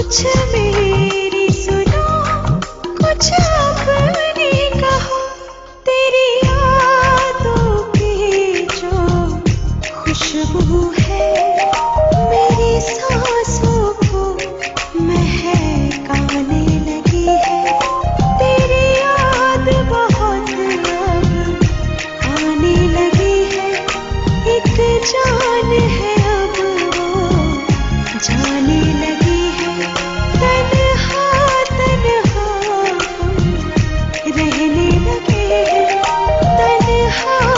कुछ मेरी सुनो, कुछ अपनी कहो। तेरी यादों की जो खुशबू है मेरी सांसों को महकाने लगी है। तेरी याद बहुत अब आने लगी है। एक जान है अब वो जाने लगी है। तन्हा तन्हा हम रहने लगे हैं, तन्हा